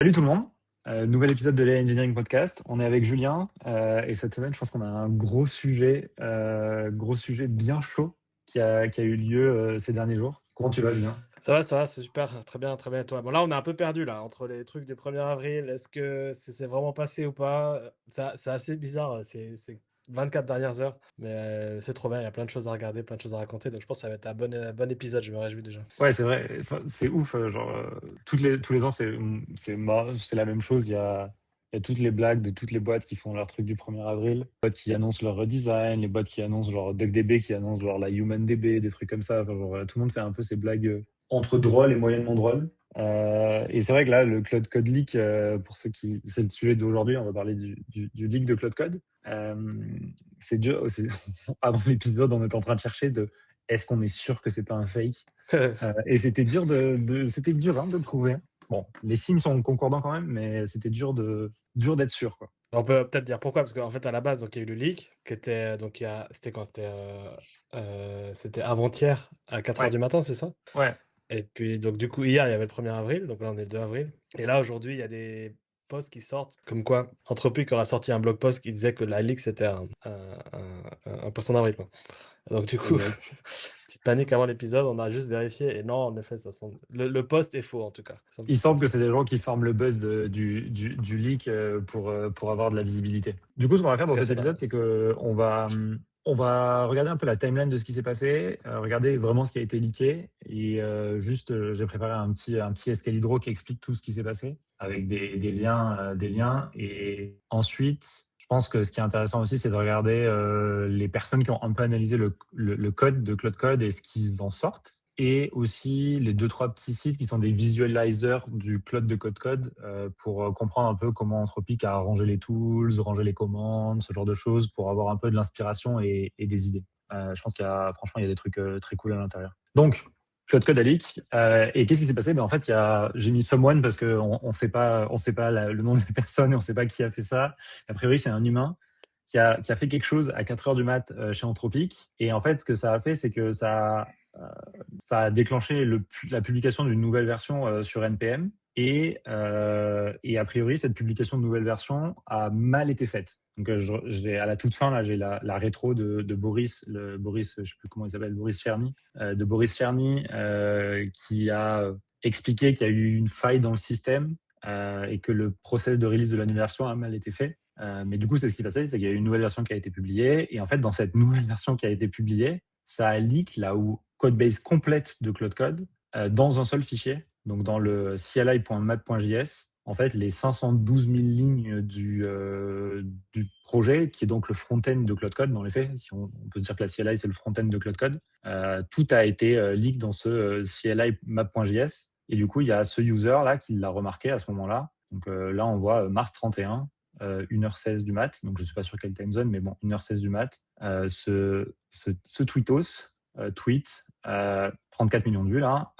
Salut tout le monde. Nouvel épisode de l'AI Engineering Podcast. On est avec Julien et cette semaine, je pense qu'on a un gros sujet bien chaud qui a eu lieu ces derniers jours. Comment tu vas, Julien? Ça va, c'est super, très bien, et toi? Bon, là, on est un peu perdu, là, entre les trucs du 1er avril. Est-ce que c'est vraiment passé ou pas? C'est assez bizarre, c'est 24 dernières heures, mais c'est trop bien, il y a plein de choses à regarder, plein de choses à raconter, donc je pense que ça va être un bon épisode, je me réjouis déjà. Ouais, c'est vrai. Enfin, c'est ouf. Genre, tous les ans, c'est la même chose. Il y a toutes les blagues de toutes les boîtes qui font leur truc du 1er avril. Les boîtes qui annoncent leur redesign, les boîtes qui annoncent genre DuckDB, qui annoncent genre la HumanDB, des trucs comme ça. Enfin, genre, tout le monde fait un peu ces blagues entre drôles et moyennement drôles. Et c'est vrai que là, le Cloud Code Leak, pour ceux qui, c'est le sujet d'aujourd'hui, on va parler du leak de Cloud Code. C'est dur. Avant l'épisode, on était en train de chercher est-ce qu'on est sûr que c'est pas un fake? Et c'était c'était dur hein, de le trouver. Bon, les signes sont concordants quand même, mais c'était dur d'être sûr, quoi. On peut peut-être dire pourquoi, parce qu'en fait, à la base, donc, il y a eu le leak, qui était, donc, c'était quand? C'était avant-hier, à 4 heures Ouais, du matin, c'est ça? ouais. Et puis, donc, du coup, hier, il y avait le 1er avril, donc là, on est le 2 avril. Et là, aujourd'hui, il y a des posts qui sortent, comme quoi Anthropic aura sorti un blog post qui disait que la leak, c'était un poisson d'avril, quoi. Donc, du coup, Exact. petite panique avant l'épisode, on a juste vérifié, et non, en effet, le post est faux, en tout cas. Il semble que c'est des gens qui forment le buzz du leak pour avoir de la visibilité. Du coup, ce qu'on va faire Parce dans que cet c'est épisode, c'est que on va regarder un peu la timeline de ce qui s'est passé, regarder vraiment ce qui a été leaké. Et j'ai préparé un petit escalibro qui explique tout ce qui s'est passé avec des liens. Et ensuite, je pense que ce qui est intéressant aussi, c'est de regarder les personnes qui ont un peu analysé le code de Cloud Code et ce qu'ils en sortent. Et aussi les deux, trois petits sites qui sont des visualizers du cloud de Code pour comprendre un peu comment Anthropic a rangé les tools, rangé les commandes, ce genre de choses, pour avoir un peu de l'inspiration et des idées. Je pense franchement, il y a des trucs très cool à l'intérieur. Donc, Code a leak. Et qu'est-ce qui s'est passé? En fait, j'ai mis someone parce qu'on on sait pas le nom de la personne et on sait pas qui a fait ça. A priori, c'est un humain qui a fait quelque chose à 4 heures du mat chez Anthropic. Et en fait, ce que ça a fait, c'est que ça a déclenché la publication d'une nouvelle version sur NPM. Et a priori, cette publication de nouvelle version a mal été faite. Donc, à la toute fin, là, j'ai la rétro de Boris, Boris, je sais plus comment il s'appelle, Boris Cherny, de Boris Cherny, qui a expliqué qu'il y a eu une faille dans le système et que le process de release de la nouvelle version a mal été fait. Mais du coup, c'est ce qui s'est passé, c'est qu'il y a eu une nouvelle version qui a été publiée. Et en fait, dans cette nouvelle version qui a été publiée, ça a leak là où codebase complète de Cloud Code dans un seul fichier, donc dans le cli.map.js. En fait, les 512 000 lignes du projet, qui est donc le front-end de Cloud Code, dans les faits, si on peut se dire que la CLI, c'est le front-end de Cloud Code, tout a été leak dans ce cli.map.js. Et du coup, il y a ce user-là qui l'a remarqué à ce moment-là. Donc là, on voit mars 31, 1h16 du mat, donc je ne suis pas sûr quelle time zone, mais bon, 1h16 du mat, ce tweetos, tweet, 34 millions de vues là,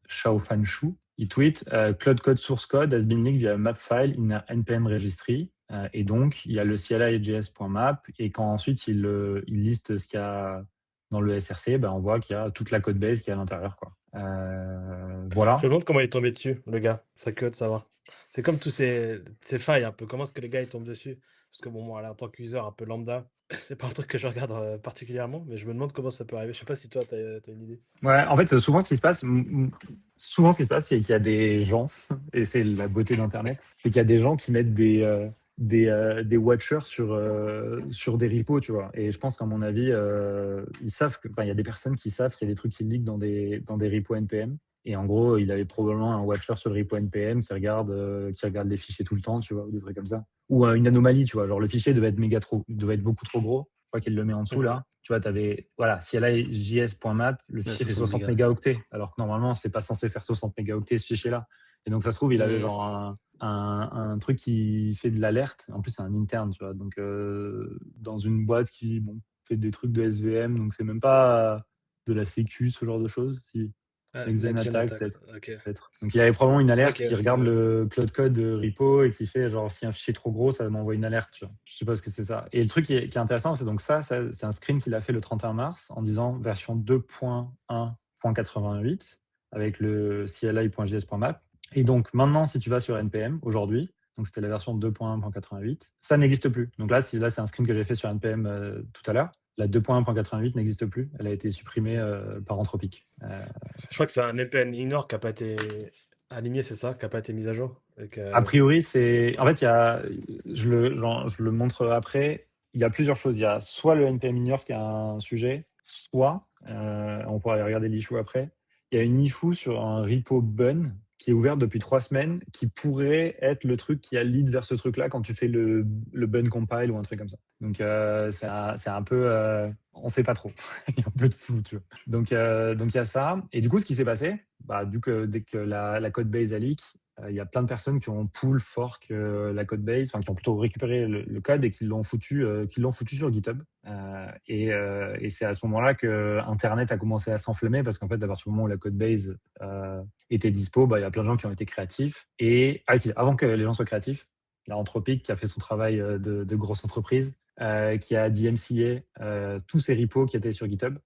Shao Fan Shu, il tweet Cloud Code source code has been linked via map file in a npm registry. Et donc, il y a le cli.js.map, et quand ensuite il liste ce qu'il y a dans le SRC, ben, on voit qu'il y a toute la code base qui est à l'intérieur, quoi. Je Voilà. me demande comment il est tombé dessus, le gars. Ça que de savoir. C'est comme tous ces failles un peu. Comment est-ce que les gars ils tombent dessus? Parce que bon, moi, là, en tant qu'user un peu lambda, c'est pas un truc que je regarde particulièrement, mais je me demande comment ça peut arriver. Je sais pas si toi, t'as une idée. Ouais, en fait, souvent, ce qui se passe, c'est qu'il y a des gens, et c'est la beauté d'Internet, c'est qu'il y a des gens qui mettent des watchers sur des repos, tu vois. Et je pense qu'à mon avis, ils savent il y a des personnes qui savent qu'il y a des trucs qui leak dans des repos NPM. Et en gros, il avait probablement un watcher sur le repo NPM qui regarde les fichiers tout le temps, tu vois, ou des trucs comme ça. Ou une anomalie, tu vois. Genre, le fichier devait être beaucoup trop gros. Je crois qu'il le met en dessous, Mhm. là. Tu vois, tu avais, voilà, CLI.js.map, le Ouais, fichier c'est fait 60 60 mégas. mégaoctets, alors que normalement, c'est pas censé faire 60 mégaoctets ce fichier-là. Et donc, ça se trouve, il avait Mhm. genre un truc qui fait de l'alerte. En plus, c'est un interne, tu vois. Donc, dans une boîte qui, bon, fait des trucs de SVM, donc c'est même pas de la sécu, ce genre de choses. Si, Ah, Next Gen Next Gen Attack, Attacks. peut-être. Ok. Peut-être. Donc, il y avait probablement une alerte Ok, qui ok, regarde ouais. le Cloud Code repo et qui fait genre, si un fichier est trop gros, ça m'envoie une alerte, tu vois. Je suppose que c'est ça. Et le truc qui est intéressant, c'est donc c'est un screen qu'il a fait le 31 mars en disant version 2.1.88 avec le cli.js.map. Et donc maintenant, si tu vas sur NPM aujourd'hui, donc c'était la version 2.1.88, ça n'existe plus. Donc là, c'est un screen que j'ai fait sur NPM tout à l'heure. La 2.1.88 n'existe plus. Elle a été supprimée par Anthropic. Je crois que c'est un NPM ignore qui n'a pas été aligné, c'est ça, qui n'a pas été mis à jour. A priori, c'est. En fait, je le montre après. Il y a plusieurs choses. Il y a soit le NPM ignore qui a un sujet, soit, on pourra aller regarder l'issue après, il y a une issue sur un repo bun qui est ouvert depuis 3 semaines, qui pourrait être le truc qui a lead vers ce truc-là quand tu fais le bun compile ou un truc comme ça. Donc, c'est un peu. On sait pas trop. Il y a un peu de flou, tu vois. Donc il y a ça. Et du coup, ce qui s'est passé, dès que la code base a leak, il y a plein de personnes qui ont pull, fork la code base, enfin qui ont plutôt récupéré le code et qui l'ont foutu sur GitHub. Et c'est à ce moment-là que Internet a commencé à s'enflammer parce qu'en fait, à partir du moment où la code base était dispo, il y a plein de gens qui ont été créatifs. Et avant que les gens soient créatifs, il y a Anthropic qui a fait son travail de grosse entreprise, qui a DMCA tous ces repos qui étaient sur GitHub.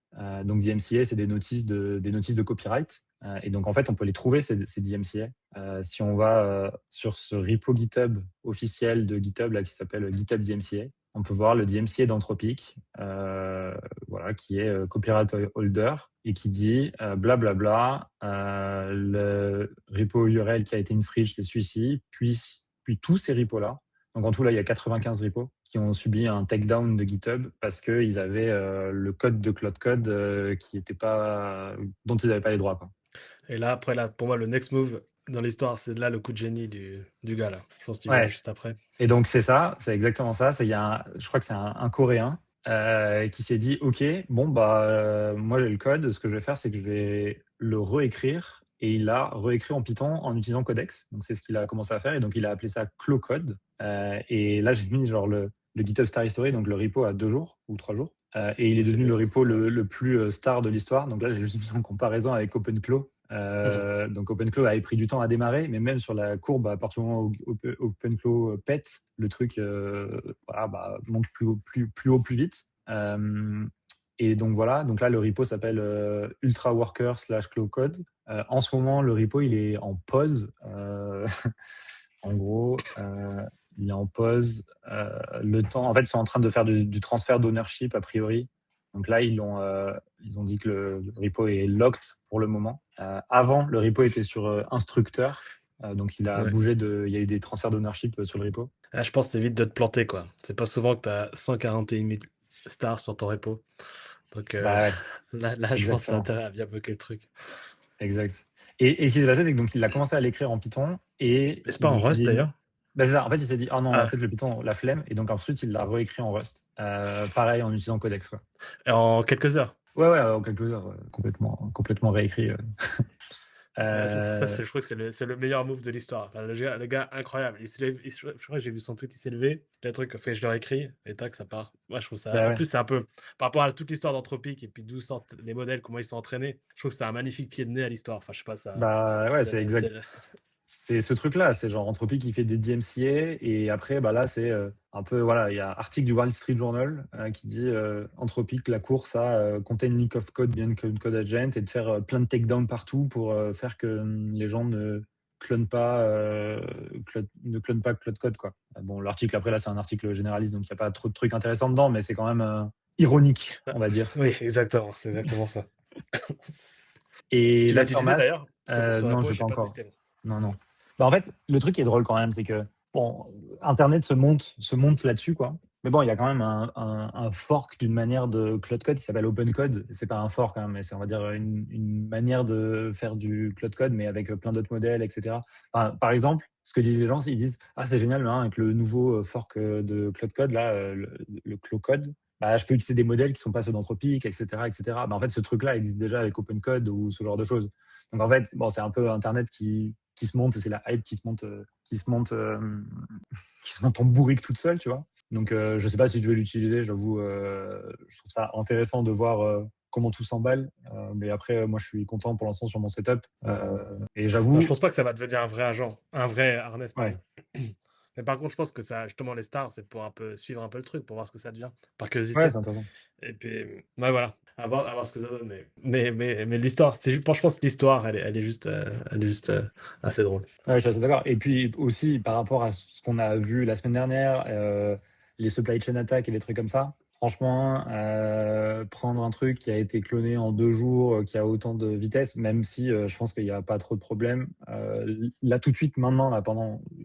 Donc DMCA, c'est des notices de copyright. Et donc en fait, on peut les trouver ces DMCA. Si on va sur ce repo GitHub officiel de GitHub là, qui s'appelle GitHub DMCA, on peut voir le DMCA d'Anthropic, voilà, qui est copyright holder et qui dit blablabla, le repo URL qui a été infringed, c'est celui-ci, puis tous ces repos-là. Donc en tout, là, il y a 95 repos qui ont subi un takedown de GitHub parce qu'ils avaient le code de Cloud Code dont ils n'avaient pas les droits, quoi. Et là, après, là, pour moi, le next move dans l'histoire, c'est là le coup de génie du gars, là. Je pense qu'il vient Ouais. juste après. Et donc c'est ça, c'est exactement ça. Je crois que c'est un Coréen qui s'est dit, OK, bon, moi j'ai le code, ce que je vais faire, c'est que je vais le réécrire. Et il l'a réécrit en Python en utilisant Codex. Donc c'est ce qu'il a commencé à faire. Et donc il a appelé ça Clocode. Et là, j'ai mis genre le GitHub Star History, donc le repo à 2 jours ou 3 jours. Et il est devenu le repo le plus star de l'histoire. Donc là, j'ai juste mis en comparaison avec OpenClaw. Donc OpenClaw avait pris du temps à démarrer, mais même sur la courbe, à partir du moment où OpenClaw pète, le truc monte plus haut, plus vite. Et donc voilà, donc là le repo s'appelle Ultra Worker / Claw Code. En ce moment, le repo il est en pause. En gros, il est en pause. Le temps, en fait, ils sont en train de faire du transfert d'ownership a priori. Donc là, ils ont dit que le repo est locked pour le moment. Avant, le repo était sur instructeur. Donc il a bougé il y a eu des transferts d'ownership sur le repo. Là, je pense que c'est vite de te planter, quoi. C'est pas souvent que tu as 141 000 stars sur ton repo. Donc Ouais, là, je pense que tu as exactement. intérêt à bien bloquer le truc. Exact. Et ce qui s'est passé, c'est que donc il a commencé à l'écrire en Python et Mais c'est pas en il s'est Rust, dit, d'ailleurs? c'est ça. En fait, il s'est dit, oh non, Ah, peut-être le Python, la flemme. Et donc ensuite, il l'a réécrit en Rust. Pareil, en utilisant Codex, quoi. en quelques heures. Ouais, en quelques heures, complètement réécrit. Ça, Euh, je crois que c'est le meilleur move de l'histoire. Enfin, le gars, incroyable. Je crois que j'ai vu son tweet, il s'est levé. Le truc, fait, je leur écris, et tac, ça part. Moi, je trouve ça. En ouais. plus, c'est un peu. Par rapport à toute l'histoire d'Anthropic et puis d'où sortent les modèles, comment ils sont entraînés, je trouve que c'est un magnifique pied de nez à l'histoire. Enfin, je sais pas, ça. Ouais, c'est exact. C'est ce truc-là, c'est genre Entropy qui fait des DMCA et après, là, c'est un peu, voilà, il y a un article du Wall Street Journal qui dit Entropy, la course à contain leak of code bien que code agent et de faire plein de takedowns partout pour faire que les gens ne clonent pas, Cloud Code, quoi. Bon, l'article après, là, c'est un article généraliste, donc il n'y a pas trop de trucs intéressants dedans, mais c'est quand même ironique, on va dire. Oui, exactement, c'est exactement ça. Et Tu l'as l'aftermath, utilisé d'ailleurs? Ce non, repo, je l'ai j'ai pas pas encore. testé. Moi. Non. En fait, le truc qui est drôle quand même, c'est que bon, Internet se monte là-dessus, quoi. Mais bon, il y a quand même un fork d'une manière de Cloud Code qui s'appelle Open Code. C'est pas un fork, hein, mais c'est, on va dire, une manière de faire du Cloud Code, mais avec plein d'autres modèles, etc. Enfin, par exemple, ce que disent les gens, c'est ils disent, ah, c'est génial, hein, avec le nouveau fork de Cloud Code, là, le Cloud Code. Je peux utiliser des modèles qui sont pas ceux d'Anthropic, etc., etc. En fait, ce truc-là existe déjà avec Open Code ou ce genre de choses. Donc en fait, bon, c'est un peu Internet qui se monte et c'est la hype qui se monte, qui se monte en bourrique toute seule, tu vois. Donc je sais pas si je vais l'utiliser. J'avoue, je trouve ça intéressant de voir comment tout s'emballe. Mais après, moi, je suis content pour l'instant sur mon setup. Et Non, je j'avoue, pense pas que ça va devenir un vrai agent, un vrai harness, ouais, pardon. Mais par contre, je pense que ça, justement, les stars, c'est pour un peu suivre un peu le truc, pour voir ce que ça devient, par curiosité. c'est intéressant. Et puis, ouais, voilà. À voir ce que ça donne. Mais l'histoire, je pense que l'histoire, elle est juste assez drôle. Ouais, je suis assez d'accord. Et puis aussi, par rapport à ce qu'on a vu la semaine dernière, les supply chain attacks et les trucs comme ça, franchement, prendre un truc qui a été cloné en 2 jours, qui a autant de vitesse, même si je pense qu'il n'y a pas trop de problèmes. Là, tout de suite, maintenant, là,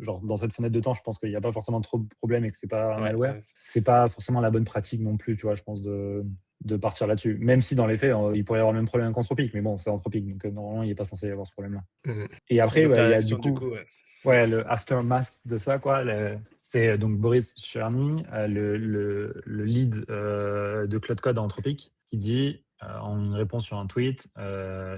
genre, dans cette fenêtre de temps, je pense qu'il n'y a pas forcément trop de problèmes et que c'est pas un Ouais, malware. ouais. C'est pas forcément la bonne pratique non plus, tu vois, je pense, de partir là-dessus. Même si dans les faits, il pourrait y avoir le même problème qu'Anthropic, mais bon, c'est Anthropic, donc normalement, il n'est pas censé y avoir ce problème-là. Mhm. Et Et après, donc ouais, la il y a du réaction, du coup, coup, ouais. ouais, le aftermath de ça, quoi. C'est donc Boris Cherny, le lead de Cloud Code à Anthropic, qui dit en une réponse sur un tweet,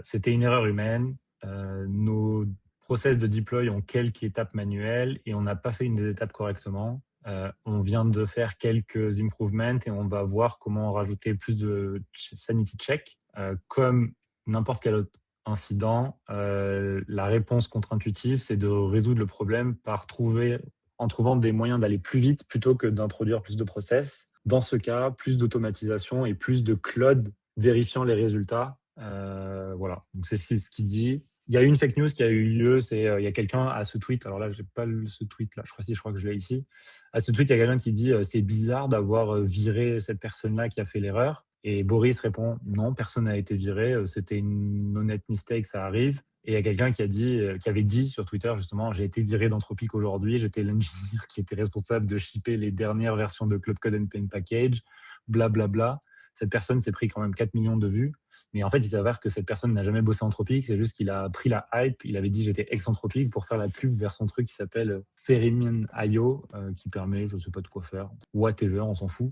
c'était une erreur humaine. Nos process de deploy ont quelques étapes manuelles et on n'a pas fait une des étapes correctement. On vient de faire quelques improvements et on va voir comment rajouter plus de sanity check. Comme n'importe quel autre incident, la réponse contre-intuitive, c'est de résoudre le problème en trouvant des moyens d'aller plus vite plutôt que d'introduire plus de process. Dans ce cas, plus d'automatisation et plus de cloud vérifiant les résultats. Voilà. Donc c'est ce qu'il dit. Il y a eu une fake news qui a eu lieu, il y a quelqu'un à ce tweet, alors là, j'ai pas ce tweet là, je crois que je l'ai ici. À ce tweet, il y a quelqu'un qui dit c'est bizarre d'avoir viré cette personne-là qui a fait l'erreur. Et Boris répond non, personne n'a été viré, c'était une honnête mistake, ça arrive. Et il y a quelqu'un qui avait dit sur Twitter justement, j'ai été viré d'Anthropic aujourd'hui, j'étais l'ingénieur qui était responsable de shipper les dernières versions de Cloud Code and Plain Package, blablabla. Bla, bla. Cette personne s'est pris quand même 4 millions de vues. Mais en fait, il s'avère que cette personne n'a jamais bossé Anthropic. C'est juste qu'il a pris la hype. Il avait dit j'étais ex-Anthropic pour faire la pub vers son truc qui s'appelle Ferryman.io, qui permet, je ne sais pas de quoi faire, whatever, on s'en fout.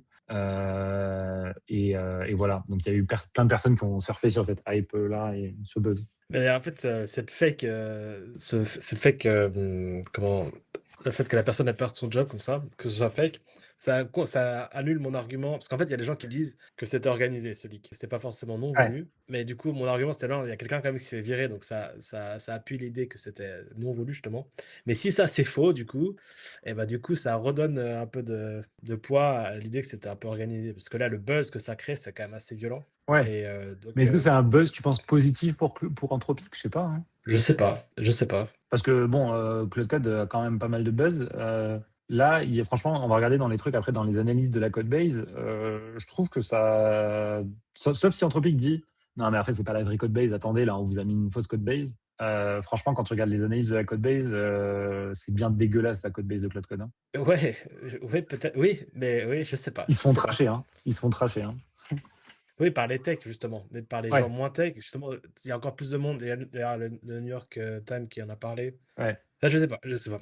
Et voilà. Donc il y a eu plein de personnes qui ont surfé sur cette hype-là et ce buzz. Mais en fait, comment, le fait que la personne a perdu son job comme ça, que ce soit fake, ça annule mon argument. Parce qu'en fait, il y a des gens qui disent que c'était organisé, ce leak. C'était pas forcément non Ouais. voulu. Mais du coup, mon argument, c'était non, il y a quelqu'un quand même qui s'est fait virer. Donc ça appuie l'idée que c'était non voulu, justement. Mais si ça, c'est faux, du coup, et bah, du coup, ça redonne un peu de poids à l'idée que c'était un peu organisé. Parce que là, le buzz que ça crée, c'est quand même assez violent. Ouais. Et donc, Mais est-ce que c'est un buzz, tu penses, positif pour Anthropic? Je sais pas, hein. je sais pas, je sais pas. Parce que bon, Cloud Code a quand même pas mal de buzz. Là, franchement, on va regarder dans les trucs après, dans les analyses de la code base. Je trouve que ça, sauf si Anthropic dit non, mais en fait, c'est pas la vraie code base. Attendez, là, on vous a mis une fausse code base. Franchement, quand tu regardes les analyses de la code base, c'est bien dégueulasse la code base de Cloud Code, hein. Ouais, ouais, peut-être, oui, mais oui, je sais pas, Ils se je font sais pas. tracher, hein. Ils se font tracher, hein. Oui, par les techs, justement, mais par les gens Ouais, moins tech, justement, il y a encore plus de monde. Il y a d'ailleurs le New York Times qui en a parlé. ouais. Là, je sais pas, je sais pas.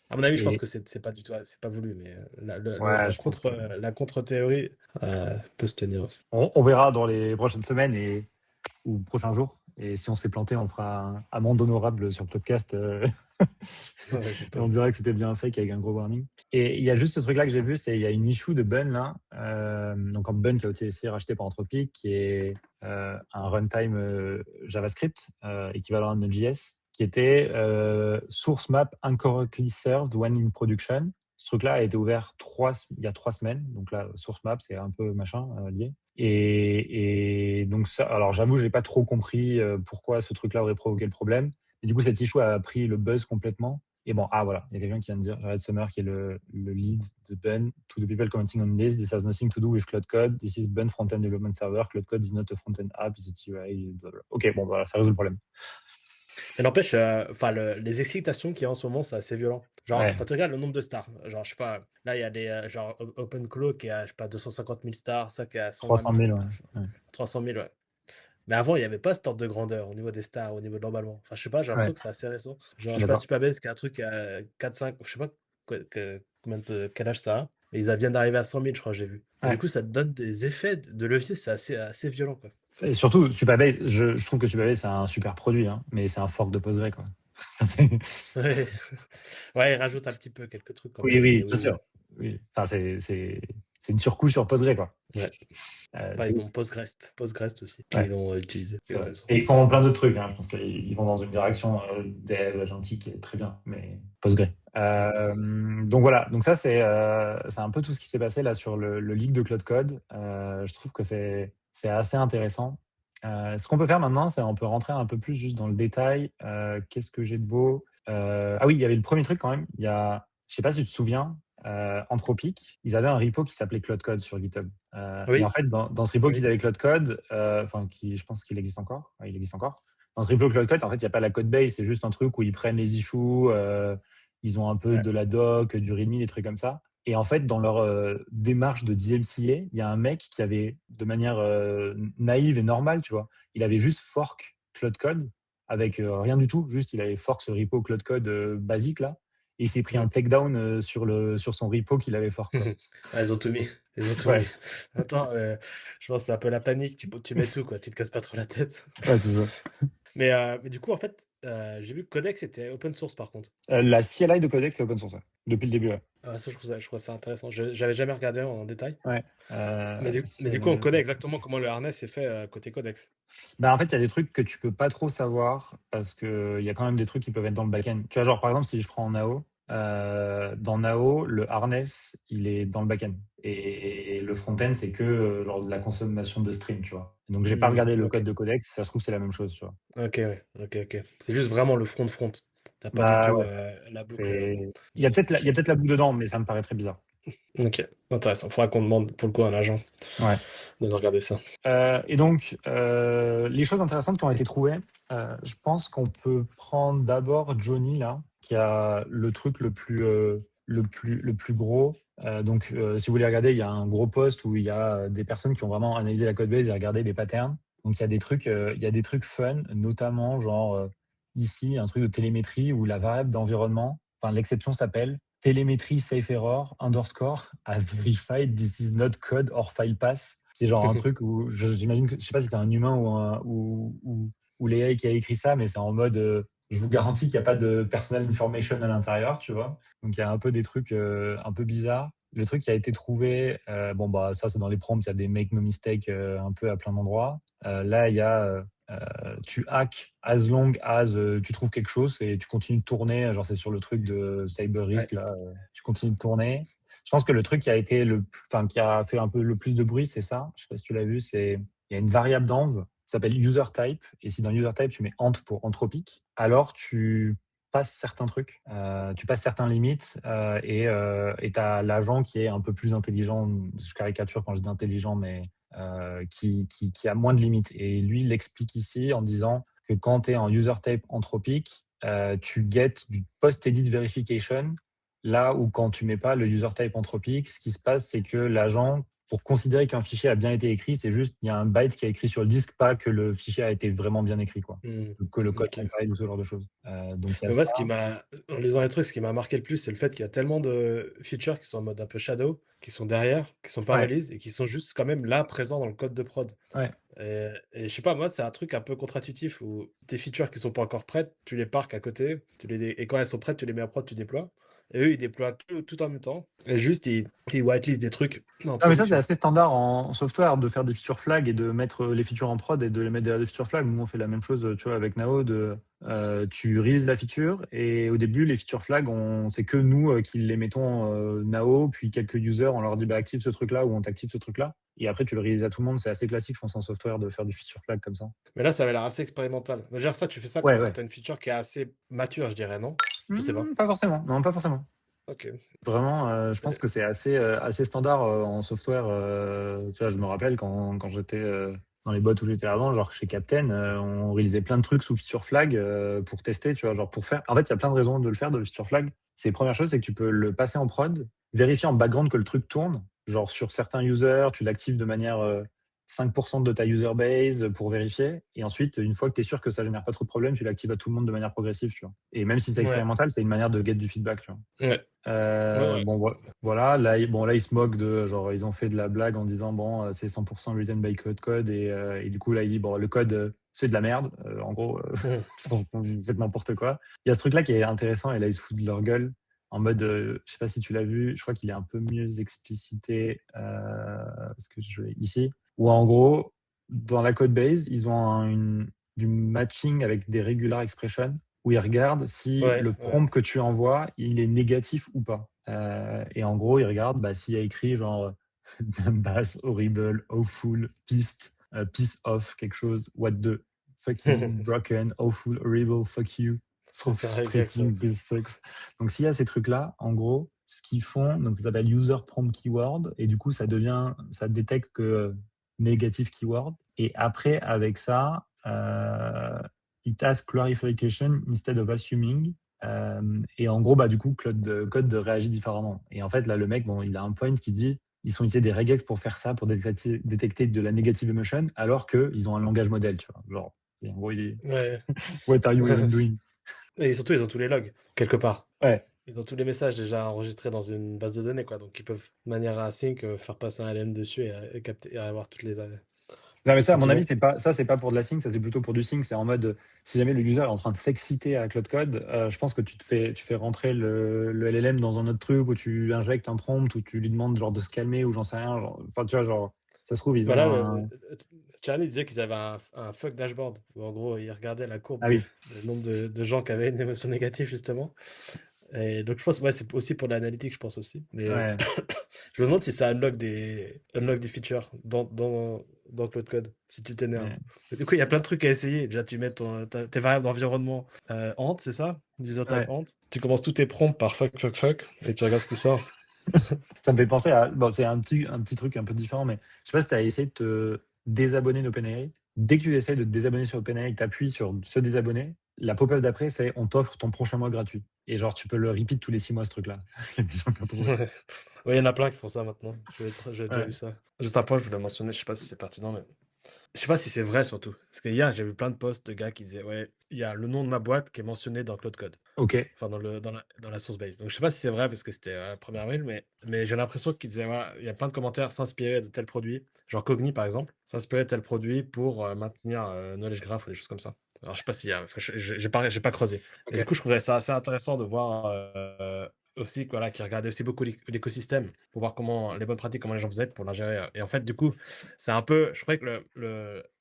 À mon avis, je pense Et que c'est pas du tout, c'est pas voulu, mais ouais, je pense que la contre-théorie peut se tenir aussi. on verra dans les prochaines semaines ou prochains jours. Et si on s'est planté, on fera un amende honorable sur le podcast. Ouais, Et on exactement. dirait que c'était bien fake avec un gros warning. Et il y a juste ce truc-là que j'ai vu, il y a une issue de Bun là. Donc un Bun qui a été racheté par Anthropic, qui est un runtime JavaScript équivalent à Node.js, qui était source map incorrectly served when in production. Ce truc-là a été ouvert il y a 3 semaines. Donc là, source map, c'est un peu machin lié. Et donc ça, alors j'avoue, j'ai pas trop compris pourquoi ce truc-là aurait provoqué le problème. Et du coup, cette issue a pris le buzz complètement. Et bon, voilà, il y a quelqu'un qui vient de dire, Jared Summer, qui est le lead de Ben, to the people commenting on this has nothing to do with Cloud Code. This is Ben front-end development server. Cloud Code is not a front-end app, it's a UI, blah, blah. Ok, bon, voilà, ça résout le problème. Mais n'empêche, enfin, les excitations qu'il y a en ce moment, c'est assez violent. Genre, Ouais, quand tu regardes le nombre de stars, genre, je sais pas, là, il y a des, genre, OpenClaw qui a, je sais pas, 250 000 stars, ça qui a 120 300 000 000, stars, ouais. Ouais. 300 000, ouais. Mais avant, il n'y avait pas cet ordre de grandeur au niveau des stars, au niveau de l'emballement. Enfin, je sais pas, j'ai l'impression Ouais, que c'est assez récent. je Genre, suis je sais pas, d'accord. Supabase qui a un truc à 4-5, je sais pas quel âge ça a. Et ils viennent d'arriver à 100 000, je crois, j'ai vu. Et du Ouais. coup, ça te donne des effets de levier, c'est assez violent, quoi. Et surtout, Supabase, je trouve que Supabase, c'est un super produit, hein, mais c'est un fork de Postgre, quoi. C'est- Ouais, ouais, ils rajoutent un petit peu quelques trucs quand Oui, même, oui, mais bien oui, sûr. oui. Oui. Enfin, c'est une surcouche sur Postgre, quoi. Ouais. Enfin, C'est ils ont Postgres aussi, ouais, qu'ils vont utiliser. c'est Ouais, vrai. raison. Et ils font plein d'autres trucs, hein. Je pense qu'ils vont dans une direction dev, gentil, qui est très bien, mais Postgre. Donc voilà, donc ça c'est un peu tout ce qui s'est passé là sur le leak de Cloud Code. Je trouve que c'est assez intéressant. Ce qu'on peut faire maintenant, c'est on peut rentrer un peu plus juste dans le détail. Qu'est-ce que j'ai de beau? Ah oui, il y avait le premier truc quand même. Je sais pas si tu te souviens, Anthropic, ils avaient un repo qui s'appelait Cloud Code sur GitHub. Et en Oui, fait, dans ce repo oui. qu'ils avaient Cloud Code, enfin je pense qu'il existe encore. Ouais, il existe encore. Dans ce repo Cloud Code, en fait, il n'y a pas la code base, c'est juste un truc où ils prennent les issues. Ils ont un peu Ouais. de la doc, du README, des trucs comme ça. Et en fait, dans leur démarche de DMCA, il y a un mec qui avait, de manière naïve et normale, tu vois, il avait juste fork Cloud Code avec rien du tout. Juste, il avait fork ce repo Cloud Code basique là. Et il s'est pris un Ouais. takedown sur son repo qu'il avait fork, quoi. Ah, ils ont tout mis. Ils ont tout Ouais, mis. Attends, je pense que c'est un peu la panique. Tu mets tout, quoi. Tu te casses pas trop la tête. ouais, c'est ça. Mais du coup, en fait, j'ai vu que Codex était open source par contre. La CLI de Codex, c'est open source, ouais. Depuis le début, ouais. Ah, ça, je trouve ça intéressant. J'avais jamais regardé en détail. Ouais. Mais du coup, on connaît exactement comment le harness est fait côté Codex. Bah, en fait, il y a des trucs que tu peux pas trop savoir parce que il y a quand même des trucs qui peuvent être dans le back-end. Tu vois, genre, par exemple, si je prends Nao, dans Nao, le harness, il est dans le back-end. Et le front-end, c'est que genre de la consommation de stream, tu vois. Donc, j'ai pas regardé le Ok. code de Codex. Ça se trouve, c'est la même chose, tu vois. Ok, ouais. Ok. C'est juste vraiment le front. T'as pas du Bah tout ouais. la boucle C'est... dedans. Il y a peut-être la boucle dedans, mais ça me paraît très bizarre. Ok. Intéressant. Faudra qu'on demande pour le coup à un agent Ouais. de nous regarder ça. Et donc, les choses intéressantes qui ont été trouvées, je pense qu'on peut prendre d'abord Johnny, là, qui a le truc le plus gros. Si vous voulez regarder, il y a un gros post où il y a des personnes qui ont vraiment analysé la code base et regardé des patterns. Donc, il y a des trucs fun, notamment, genre, ici, un truc de télémétrie où la variable d'environnement, enfin, l'exception s'appelle télémétrie safe error underscore a verified this is not code or file pass. C'est genre un truc où j'imagine que je sais pas si c'est un humain ou l'AI qui a écrit ça, mais c'est en mode je vous garantis qu'il n'y a pas de personal information à l'intérieur, tu vois. Donc il y a un peu des trucs un peu bizarres. Le truc qui a été trouvé, bon bah ça c'est dans les prompts, il y a des make no mistake un peu à plein d'endroits. Là il y a tu hack as long as tu trouves quelque chose et tu continues de tourner, genre c'est sur le truc de cyber Ouais. risk là, tu continues de tourner. Je pense que le truc qui a été enfin, qui a fait un peu le plus de bruit, c'est ça. Je sais pas si tu l'as vu, il y a une variable d'env qui s'appelle user type. Et si dans user type, tu mets ant pour anthropique, alors tu passes certains trucs, tu passes certains limites, et t'as l'agent qui est un peu plus intelligent. Je caricature quand je dis intelligent, mais qui a moins de limites. Et lui, il l'explique ici en disant que quand tu es en user type anthropique, tu get du post-edit verification. Là où quand tu mets pas le user type anthropique, ce qui se passe, c'est que l'agent, pour considérer qu'un fichier a bien été écrit, c'est juste il y a un byte qui est écrit sur le disque, pas que le fichier a été vraiment bien écrit, quoi. Que le code Ok. compile ou ce genre de choses. Donc il y a Mais ça. moi, en lisant les trucs, ce qui m'a marqué le plus, c'est le fait qu'il y a tellement de features qui sont en mode un peu shadow, qui sont derrière, qui sont pas Ouais, release et qui sont juste quand même là, présents dans le code de prod. ouais. Et je sais pas, moi, c'est un truc un peu contre-intuitif où tes features qui sont pas encore prêtes, tu les parques à côté, et quand elles sont prêtes, tu les mets à prod, tu déploies. Et eux, ils déploient tout en même temps. Et juste, ils whitelist des trucs en Non, mais ça, c'est production. assez standard en software de faire des feature flags et de mettre les features en prod et de les mettre derrière des feature flags. Nous, on fait la même chose, tu vois, avec Nao. Tu releases la feature et au début, les feature flags, c'est que nous qui les mettons Nao, puis quelques users, on leur dit bah, active ce truc-là ou on t'active ce truc-là. Et après, tu le releases à tout le monde. C'est assez classique, je pense, en software de faire du feature flag comme ça. Mais là, ça avait l'air assez expérimental. Dire ça, tu fais ça Ouais, quand ouais. tu as une feature qui est assez mature, je dirais, non? Je sais pas. Pas forcément. Non, pas forcément. Ok. Vraiment, je pense Euh, que c'est assez standard en software. Tu vois, je me rappelle quand j'étais dans les boîtes où j'étais avant, genre chez Captain, on réalisait plein de trucs sous feature flag pour tester, tu vois, genre pour faire. En fait, il y a plein de raisons de le faire, de le feature flag. C'est première chose, c'est que tu peux le passer en prod, vérifier en background que le truc tourne. Genre sur certains users, tu l'actives de manière 5% de ta user base pour vérifier. Et ensuite, une fois que tu es sûr que ça génère pas trop de problèmes, tu l'actives à tout le monde de manière progressive, tu vois. Et même si c'est Ouais. expérimental, c'est une manière de get du feedback, tu vois. Ouais. Ouais. Bon, voilà. Là, là, ils se moquent de, genre, ils ont fait de la blague en disant, bon, c'est 100% written by code. Et du coup, là, il dit, bon, le code, c'est de la merde. En gros, Mhm. vous faites n'importe quoi. Il y a ce truc-là qui est intéressant. Et là, ils se foutent de leur gueule. En mode, je sais pas si tu l'as vu, je crois qu'il est un peu mieux explicité parce que je vais ici. Où en gros, dans la code base, ils ont du matching avec des regular expressions. où il regarde si Ouais, le ouais. prompt que tu envoies, il est négatif ou pas. Et en gros, il regarde s'il y a écrit genre bass, horrible, awful, pissed, piss off, quelque chose, what the fucking broken, awful, horrible, fuck you, so C'est ça, exactement. frustrating, this sucks. Donc s'il y a ces trucs-là, en gros, ce qu'ils font, donc ça s'appelle user prompt keyword, et du coup ça détecte que négative keyword. Et après, avec ça, it asks clarification instead of assuming. Et en gros, du coup, code réagit différemment. Et en fait, là, le mec, bon, il a un point qui dit ils sont utilisés des regex pour faire ça, pour détecter de la negative emotion, alors qu'ils ont un langage modèle, tu vois. Genre, et en gros, il dit Ouais. what are you even doing? Et surtout, ils ont tous les logs, quelque part. Ouais. Ils ont tous les messages déjà enregistrés dans une base de données, quoi. Donc, ils peuvent, de manière async, faire passer un LM dessus et capter, et avoir toutes Non, mais les ça, à mon avis, sentiments. c'est pas pour de la sync, ça c'est plutôt pour du sync. C'est en mode, si jamais le user est en train de s'exciter à Cloud Code, je pense que tu fais rentrer le LLM dans un autre truc où tu injectes un prompt, où tu lui demandes genre de se calmer ou j'en sais rien. Enfin, tu vois, genre, ça se trouve, ils Bah ont là, un. Charlie disait qu'ils avaient un fuck dashboard, où en gros, ils regardaient la courbe Ah oui, du nombre de gens qui avaient une émotion négative, justement. Et donc, je pense, ouais, c'est aussi pour l'analytique, je pense aussi. Mais ouais. je me demande si ça unlock des features dans Cloud Code, si tu t'énerves. Ouais. Du coup, il y a plein de trucs à essayer. Déjà, tu mets tes variables d'environnement Ant, c'est ça? User type Ouais. Ant. Tu commences tous tes prompts par fuck, fuck, fuck, et tu regardes ce qui sort. Ça me fait penser à. Bon, c'est un petit truc un peu différent, mais je sais pas si tu as essayé de te désabonner d'OpenAI. Dès que tu essayes de te désabonner sur OpenAI, tu appuies sur se désabonner. La pop-up d'après, c'est on t'offre ton prochain mois gratuit. Et genre, tu peux le repeat tous les 6 mois, ce truc-là. Il y a des gens qui ont trouvé. Ouais, ouais, il y en a plein qui font ça maintenant. J'ai déjà vu Ouais. ça. Juste un point, je voulais mentionner, je sais pas si c'est pertinent, mais je sais pas si c'est vrai surtout. Parce que hier, j'ai vu plein de posts de gars qui disaient, ouais, il y a le nom de ma boîte qui est mentionné dans Cloud Code. Ok. Enfin, dans la source base. Donc, je sais pas si c'est vrai parce que c'était la première mail, mais j'ai l'impression qu'ils disaient, voilà, il y a plein de commentaires s'inspirer de tel produit, genre Cogni par exemple, s'inspirer de tel produit pour maintenir Knowledge Graph ou des choses comme ça. Alors, je sais pas s'il y a, enfin, j'ai pas creusé. Et du Ok. coup, je trouverais ça assez intéressant de voir aussi, voilà, qui regardait aussi beaucoup l'écosystème pour voir comment les bonnes pratiques, comment les gens faisaient pour l'ingérer. Et en fait, du coup, c'est un peu, je crois que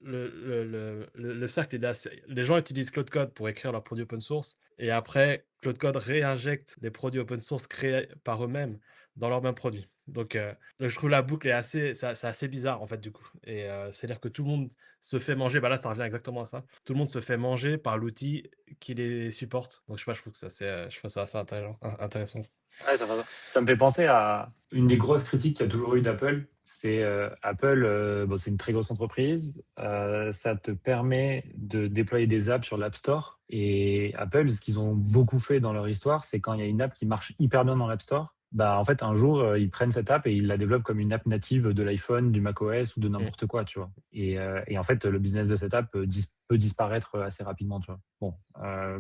le cercle, les gens utilisent Cloud Code pour écrire leurs produits open source et après, Cloud Code réinjecte les produits open source créés par eux-mêmes dans leurs mêmes produits. Donc, je trouve la boucle c'est assez bizarre en fait du coup. Et c'est-à-dire que tout le monde se fait manger, bah là ça revient exactement à ça. Tout le monde se fait manger par l'outil qui les supporte. Donc je sais pas, je trouve que je trouve ça assez intéressant. Ouais, ça me fait penser à une des grosses critiques qu'il y a toujours eu d'Apple. C'est Apple, bon, c'est une très grosse entreprise. Ça te permet de déployer des apps sur l'App Store. Et Apple, ce qu'ils ont beaucoup fait dans leur histoire, c'est quand il y a une app qui marche hyper bien dans l'App Store, en fait, un jour, ils prennent cette app et ils la développent comme une app native de l'iPhone, du macOS ou de Mm. n'importe quoi, tu vois. Et en fait, le business de cette app peut disparaître assez rapidement, tu vois. Bon,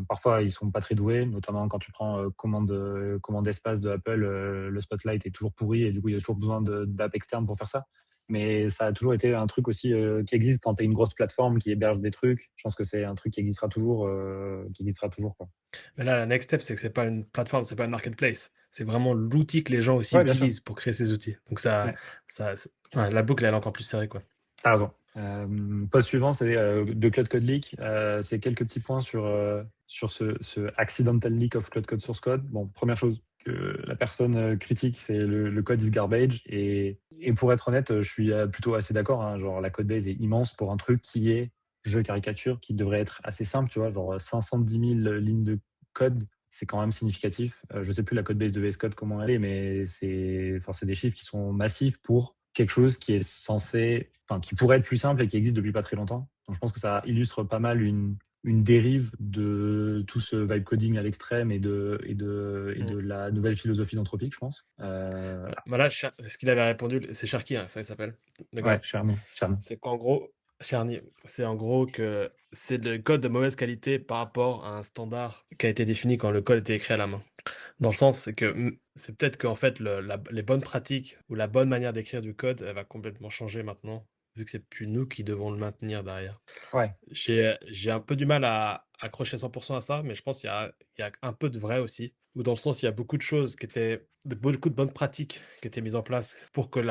parfois, ils sont pas très doués, notamment quand tu prends commande espace de Apple, le Spotlight est toujours pourri et du coup, il y a toujours besoin d'app externe pour faire ça. Mais ça a toujours été un truc aussi qui existe quand tu as une grosse plateforme qui héberge des trucs. Je pense que c'est un truc qui existera toujours, quoi. Mais là, la next step, c'est que c'est pas une plateforme, c'est pas une marketplace. C'est vraiment l'outil que les gens aussi Ouais, bien sûr. utilisent pour créer ces outils. Donc Ouais. ouais, la boucle, elle est encore plus serrée, quoi. T'as raison. Post suivant, c'est de Cloud Code Leak. C'est quelques petits points sur ce accidental leak of Cloud Code source code. Bon, première chose que la personne critique, c'est le code is garbage. Et pour être honnête, je suis plutôt assez d'accord, hein. Genre, la code base est immense pour un truc qui est, je caricature, qui devrait être assez simple, tu vois, genre 510 000 lignes de code. C'est quand même significatif. Je sais plus la code base de VS Code comment elle est, mais c'est des chiffres qui sont massifs pour quelque chose qui est censé, enfin, qui pourrait être plus simple et qui existe depuis pas très longtemps. Donc, je pense que ça illustre pas mal une dérive de tout ce vibe coding à l'extrême et de Mm. la nouvelle philosophie d'Anthropic, je pense. Voilà, ce qu'il avait répondu, c'est Cherki, hein, ça il s'appelle, le Ouais, gars. Charmy, Charmy. C'est qu'en gros, Cherny, c'est en gros que c'est le code de mauvaise qualité par rapport à un standard qui a été défini quand le code était écrit à la main. Dans le sens, c'est que c'est peut-être qu'en fait, les bonnes pratiques ou la bonne manière d'écrire du code, elle va complètement changer maintenant, vu que c'est plus nous qui devons le maintenir derrière. Ouais, J'ai un peu du mal à accrocher 100% à ça, mais je pense qu'il y a un peu de vrai aussi. Ou dans le sens, il y a beaucoup de choses beaucoup de bonnes pratiques qui étaient mises en place pour que